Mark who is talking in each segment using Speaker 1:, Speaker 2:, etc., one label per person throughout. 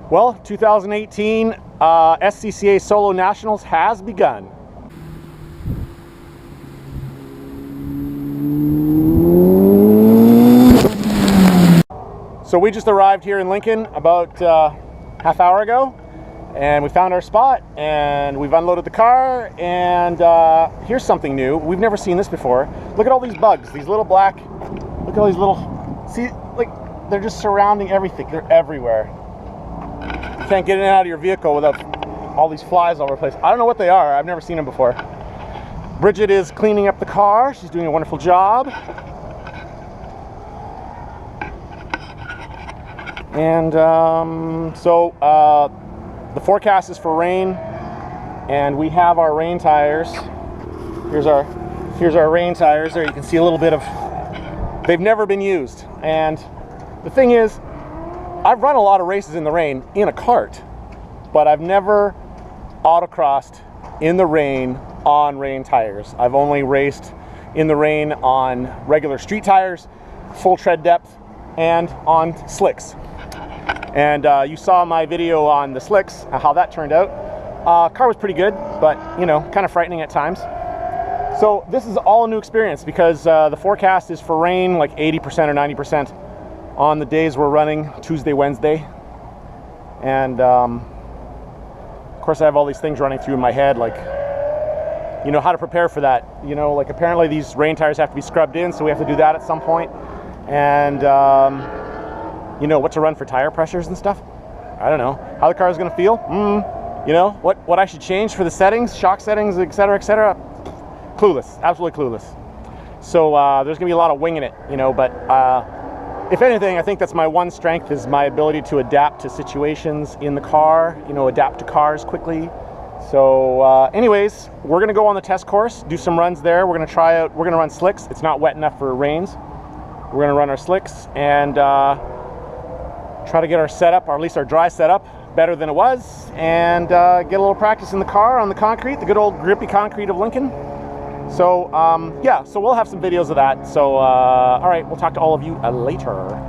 Speaker 1: Well, 2018 SCCA Solo Nationals has begun. So we just arrived here in Lincoln about half hour ago, and we found our spot, and we've unloaded the car, and here's something new. We've never seen this before. Look at all these bugs, these little black, look at all these little, see, like, they're just surrounding everything. They're everywhere. You can't get in and out of your vehicle without all these flies all over the place. I don't know what they are. I've never seen them before. Bridget is cleaning up the car. She's doing a wonderful job. And the forecast is for rain, and we have our rain tires. Here's our rain tires. There you can see a little bit of, they've never been used. And the thing is, I've run a lot of races in the rain in a kart, but I've never autocrossed in the rain on rain tires. I've only raced in the rain on regular street tires, full tread depth, and on slicks. And you saw my video on the slicks, how that turned out. Car was pretty good, but you know, kind of frightening at times. So this is all a new experience because the forecast is for rain like 80% or 90% on the days we're running, Tuesday, Wednesday. And of course I have all these things running through my head, like, you know, how to prepare for that. You know, like apparently these rain tires have to be scrubbed in, so we have to do that at some point. And you know, what to run for tire pressures and stuff. I don't know. How the car is gonna feel. You know, what I should change for the settings, shock settings, etc., etc. Clueless, absolutely clueless. So there's gonna be a lot of winging it, you know, but if anything, I think that's my one strength, is my ability to adapt to situations in the car, you know, adapt to cars quickly. So anyways, we're gonna go on the test course, do some runs there. We're gonna try out, we're gonna run slicks. It's not wet enough for rains. We're gonna run our slicks and try to get our setup, or at least our dry setup, better than it was, and get a little practice in the car on the concrete, the good old grippy concrete of Lincoln. So yeah, so we'll have some videos of that. So all right, we'll talk to all of you later.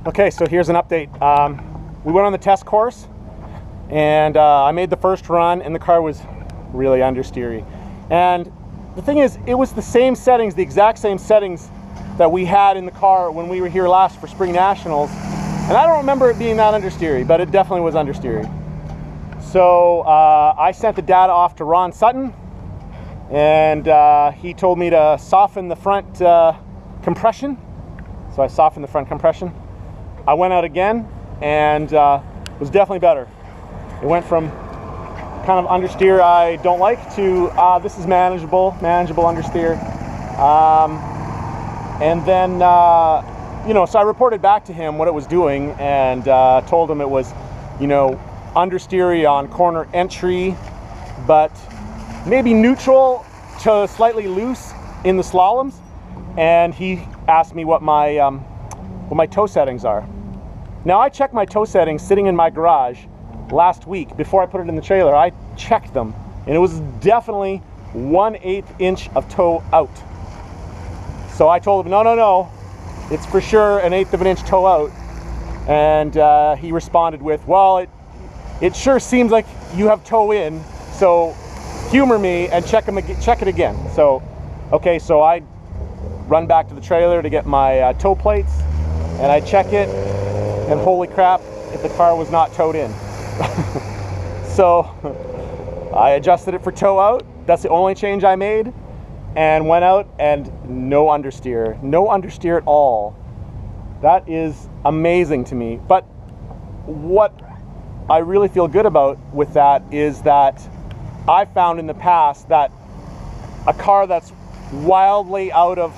Speaker 1: Okay, so here's an update. We went on the test course, and I made the first run, and the car was really understeery. And the thing is, it was the same settings, the exact same settings that we had in the car when we were here last for Spring Nationals. And I don't remember it being that understeery, but it definitely was understeery. So I sent the data off to Ron Sutton, and he told me to soften the front compression. So I softened the front compression. I went out again, and it was definitely better. It went from kind of understeer I don't like to this is manageable understeer. And then, you know, so I reported back to him what it was doing, and told him it was, you know, understeery on corner entry, but maybe neutral to slightly loose in the slaloms. And he asked me what my toe settings are. Now I checked my toe settings sitting in my garage last week before I put it in the trailer. I checked them, and it was definitely 1/8 inch of toe out. So I told him, no, it's for sure 1/8 of an inch toe out. And he responded with, well, it sure seems like you have toe in, so humor me and check it again. So, okay, so I run back to the trailer to get my toe plates, and I check it, and holy crap, if the car was not towed in. So I adjusted it for toe out. That's the only change I made, and went out, and no understeer at all. That is amazing to me. But what I really feel good about with that is that I've found in the past that a car that's wildly out of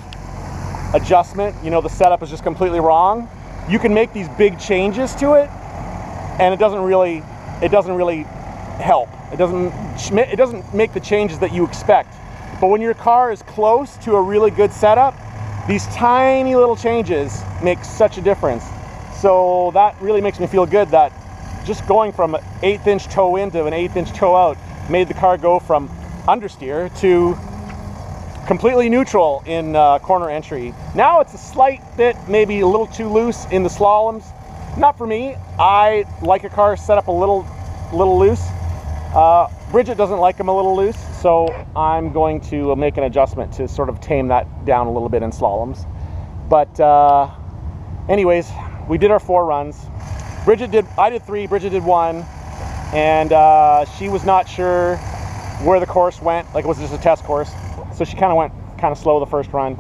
Speaker 1: adjustment, you know, the setup is just completely wrong, you can make these big changes to it and it doesn't really help. It doesn't make the changes that you expect. But when your car is close to a really good setup, these tiny little changes make such a difference. So that really makes me feel good that just going from an 1/8 inch toe in to an 1/8 inch toe out made the car go from understeer to completely neutral in corner entry. Now it's a slight bit, maybe a little too loose in the slaloms. Not for me. I like a car set up a little loose. Bridget doesn't like them a little loose, so I'm going to make an adjustment to sort of tame that down a little bit in slaloms. But anyways, we did our 4 runs. I did 3, Bridget did 1, and she was not sure where the course went, like it was just a test course. So she kind of went slow the first run.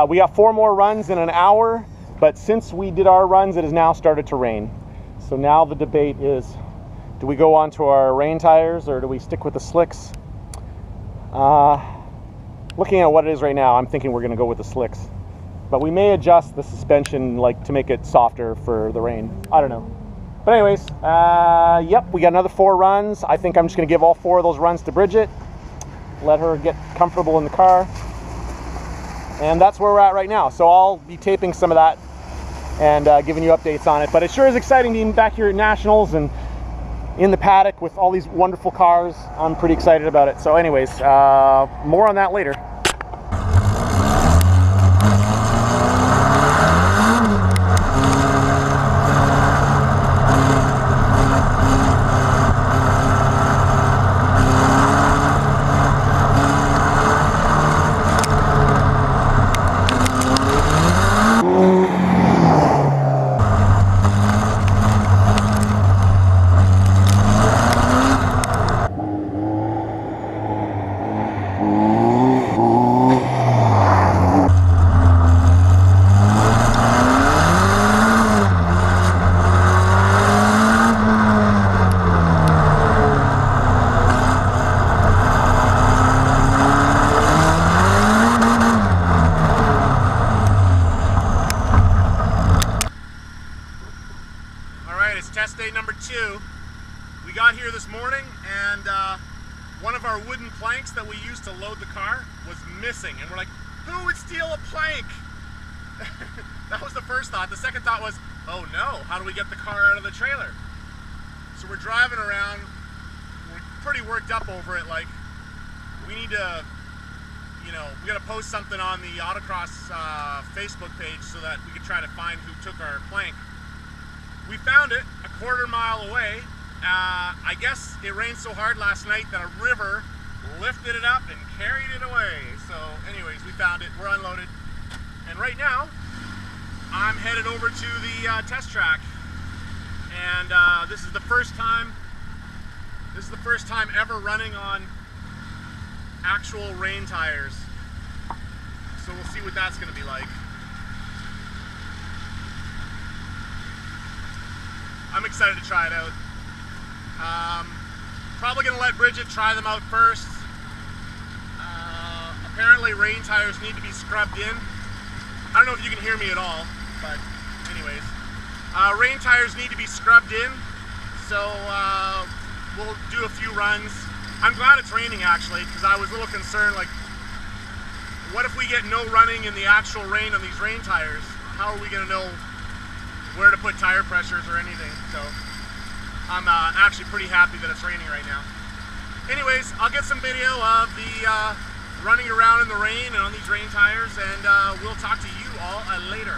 Speaker 1: We got 4 more runs in an hour, but since we did our runs, it has now started to rain. So now the debate is, do we go on to our rain tires or do we stick with the slicks? Looking at what it is right now, I'm thinking we're gonna go with the slicks. But we may adjust the suspension like to make it softer for the rain. I don't know. But anyways, yep, we got another 4 runs. I think I'm just gonna give all 4 of those runs to Bridget. Let her get comfortable in the car. And that's where we're at right now. So I'll be taping some of that and giving you updates on it. But it sure is exciting being back here at Nationals and in the paddock with all these wonderful cars. I'm pretty excited about it. So anyways, more on that later. Test day number 2. We got here this morning and one of our wooden planks that we used to load the car was missing, and we're like, who would steal a plank? That was the first thought. The second thought was, oh no, how do we get the car out of the trailer? So we're driving around, we're pretty worked up over it, like we need to, you know, we gotta post something on the Autocross Facebook page so that we could try to find who took our plank. We found it a 1/4 mile away. I guess it rained so hard last night that a river lifted it up and carried it away. So anyways, we found it, we're unloaded. And right now, I'm headed over to the test track. And this is the first time ever running on actual rain tires. So we'll see what that's gonna be like. I'm excited to try it out. Probably gonna let Bridget try them out first. Apparently rain tires need to be scrubbed in. I don't know if you can hear me at all, but anyways. Rain tires need to be scrubbed in, so we'll do a few runs. I'm glad it's raining actually, because I was a little concerned, like, what if we get no running in the actual rain on these rain tires? How are we gonna know where to put tire pressures or anything? So I'm actually pretty happy that it's raining right now. Anyways, I'll get some video of the running around in the rain and on these rain tires, and we'll talk to you all later.